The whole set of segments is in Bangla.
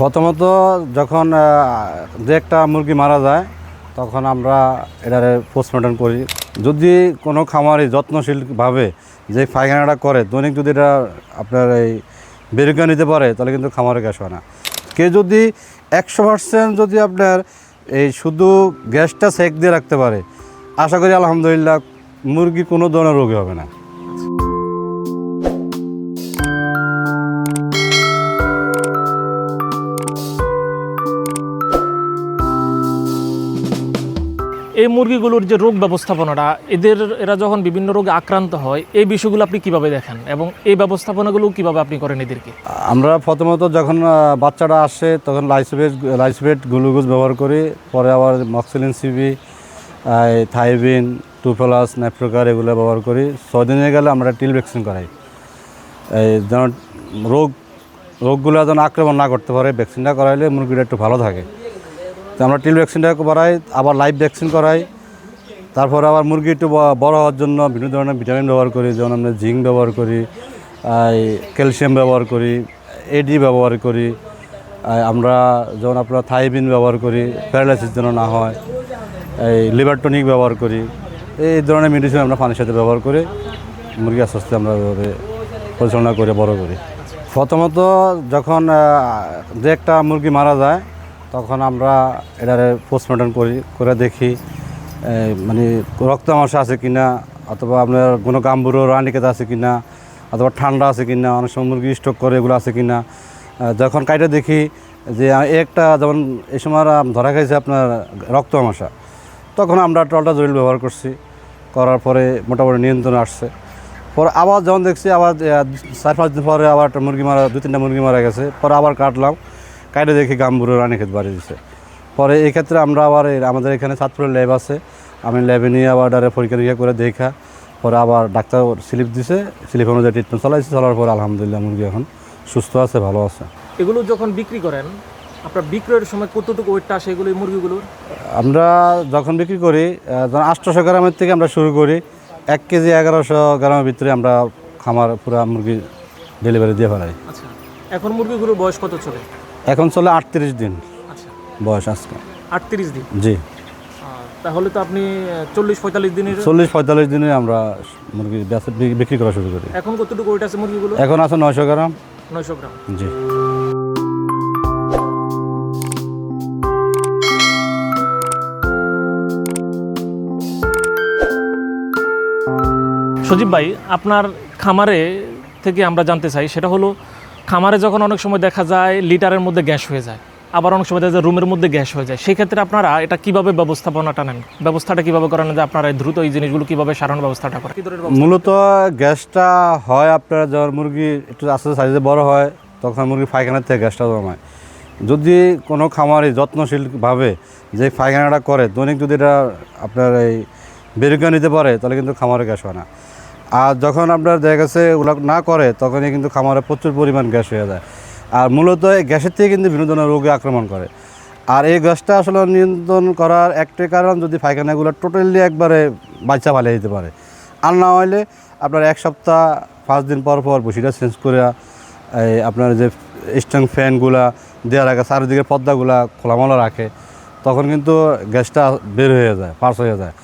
প্রথমত যখন যে একটা মুরগি মারা যায় তখন আমরা এটারে পোস্টমর্টম করি। যদি কোনো খামারি যত্নশীলভাবে যে পায়খানাটা করে দৈনিক যদি এটা আপনার এই বেরুকা নিতে পারে তাহলে কিন্তু খামারে গ্যাস হয় না। কেউ যদি 100% যদি আপনার এই শুধু গ্যাসটা সেক দিয়ে রাখতে পারে, আশা করি আলহামদুলিল্লাহ মুরগি কোনো ধরনের রোগী হবে না। এই মুরগিগুলোর যে রোগ ব্যবস্থাপনাটা এরা যখন বিভিন্ন রোগে আক্রান্ত হয় এই বিষয়গুলো আপনি কিভাবে দেখেন এবং এই ব্যবস্থাপনাগুলো কিভাবে আপনি করেন এদেরকে? আমরা প্রথমত যখন বাচ্চাটা আসে তখন লাইসোভেট গ্লুকোজ ব্যবহার করি, পরে আবার মক্সিলিন সিবি, থাইবিন, টুফেলাস, নেপ্রোকার এগুলো ব্যবহার করি। 6 দিনে গেলে আমরা টিল ভ্যাকসিন করাই, এই যেন রোগগুলো যেন আক্রমণ না করতে পারে। ভ্যাকসিনটা করাইলে মুরগিটা একটু ভালো থাকে। তো আমরা টিল ভ্যাকসিনটা করাই, আবার লাইভ ভ্যাকসিন করাই। তারপর আবার মুরগি একটু বড় হওয়ার জন্য বিভিন্ন ধরনের ভিটামিন ব্যবহার করি, যেমন আমরা জিঙ্ক ব্যবহার করি, ক্যালসিয়াম ব্যবহার করি, এডি ব্যবহার করি, আমরা যেমন আপনার থাইবিন ব্যবহার করি প্যারালাইসিস যেন না হয়, এই লিভার টনিক ব্যবহার করি। এই ধরনের মেডিসিন আমরা পানির সাথে ব্যবহার করে মুরগি আস্তে আস্তে আমরা পরিচালনা করে বড় করি। প্রথমত যখন যে একটা মুরগি মারা যায় তখন আমরা এটারে পোস্টমর্টম করে দেখি মানে রক্ত আমাশা আছে কিনা, অথবা আপনার কোনো গাম্বুরো রানিকেত আছে কিনা, অথবা ঠান্ডা আছে কিনা, অনেক সময় মুরগি স্ট্রোক করে এগুলো আছে কিনা। যখন কাইটা দেখি যে একটা যেমন এই সময় ধরা খাইছে আপনার রক্ত আমাশা, তখন আমরা ট্রলটাজোল ব্যবহার করছি, করার পরে মোটামুটি নিয়ন্ত্রণে আসছে। পরে আবার যখন দেখছি আবার 4-5 দিন পরে আবার একটা মুরগি মারা 2-3টা মুরগি মারা গেছে, পরে আবার কাটলাম, কাইটে দেখি গাম্বুরো রানিক্ষেত বাড়ি দিচ্ছে। পরে এই ক্ষেত্রে আমরা আবার আমাদের এখানে চাঁদপুরের ল্যাব আছে, আমি ল্যাবে নিয়ে আবার পরীক্ষা নিরীক্ষা করে দেখা, পরে আবার ডাক্তার স্লিপ দিছে, স্লিপ অনুযায়ী ট্রিটমেন্ট চালাইছে। চলার পরে আলহামদুলিল্লাহ মুরগি এখন সুস্থ আছে, ভালো আছে। এগুলো যখন বিক্রি করেন আপনার বিক্রয়ের সময় কতটুকু ওয়েটটা আসে এগুলো এই মুরগিগুলোর? আমরা যখন বিক্রি করি 800 গ্রামের থেকে আমরা শুরু করি। 1 কেজি 1100 গ্রামের ভিতরে আমরা খামার পুরা মুরগি ডেলিভারি দিয়ে ফেলাই। আচ্ছা, এখন মুরগিগুলোর বয়স কত চলে? এখন চলে 38 দিন আচ্ছা, বয়স আজকে। 38 দিন? জি। তাহলে তো আপনি 40-45 দিনের 40-45 দিনে আমরা মুরগি বিক্রি করা শুরু করি। এখন কতটুকু ওয়েট আছে মুরগিগুলো? এখন আছে 900 গ্রাম। 900 গ্রাম? জি। সজীব ভাই, আপনার খামারে থেকে আমরা জানতে চাই, সেটা হলো খামারে যখন অনেক সময় দেখা যায় লিটারের মধ্যে গ্যাস হয়ে যায়, আবার অনেক সময় দেখা যায় রুমের মধ্যে গ্যাস হয়ে যায়, সেক্ষেত্রে আপনারা এটা কিভাবে ব্যবস্থাপনাটা নেন, ব্যবস্থাটা কীভাবে করেন যে আপনারা দ্রুত এই জিনিসগুলো কীভাবে সারানোর ব্যবস্থাটা করেন? মূলত গ্যাসটা হয় আপনার যখন মুরগি একটু আস্তে আস্তে সাইজে বড় হয় তখন মুরগি পায়খানার থেকে গ্যাসটা জমায়। যদি কোনো খামারি যত্নশীলভাবে যে পায়খানাটা করে দৈনিক যদি এটা আপনার এই বেরুকা নিতে পারে তাহলে কিন্তু খামারে গ্যাস হয় না। আর যখন আপনার দেখা গেছে ওগুলো না করে তখনই কিন্তু খামারে প্রচুর পরিমাণ গ্যাস হয়ে যায়। আর মূলত এই গ্যাসের থেকে কিন্তু বিভিন্ন ধরনের রোগে আক্রমণ করে। আর এই গ্যাসটা আসলে নিয়ন্ত্রণ করার একটাই কারণ, যদি পায়খানাগুলো টোটালি একবারে বাচ্চা পালিয়ে দিতে পারে। আর না হলে আপনার 1 সপ্তাহ 5 দিন পর পর বসিটা চেঞ্জ করে এই আপনার যে স্ট্যান্ড ফ্যানগুলা দেওয়া রাখে, চারিদিকে পর্দাগুলা খোলামেলা রাখে, তখন কিন্তু গ্যাসটা বের হয়ে যায়, পাস হয়ে যায়।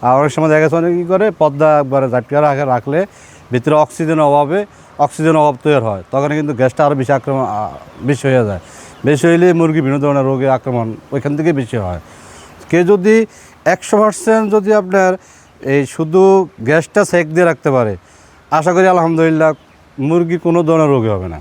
আর অনেক সময় দেখা গেছে অনেক কী করে পর্দা একবারে ঝাটকা রাখলে ভিতরে অক্সিজেন অভাব তৈরি হয়, তখন কিন্তু গ্যাসটা আরও বেশি হয়ে যায়। বেশি হইলে মুরগি বিভিন্ন ধরনের রোগের আক্রমণ ওইখান থেকে বেশি হয়। কেউ যদি 100% যদি আপনার এই শুধু গ্যাসটা সেক দিয়ে রাখতে পারে, আশা করি আলহামদুলিল্লাহ মুরগি কোনো ধরনের রোগী হবে না।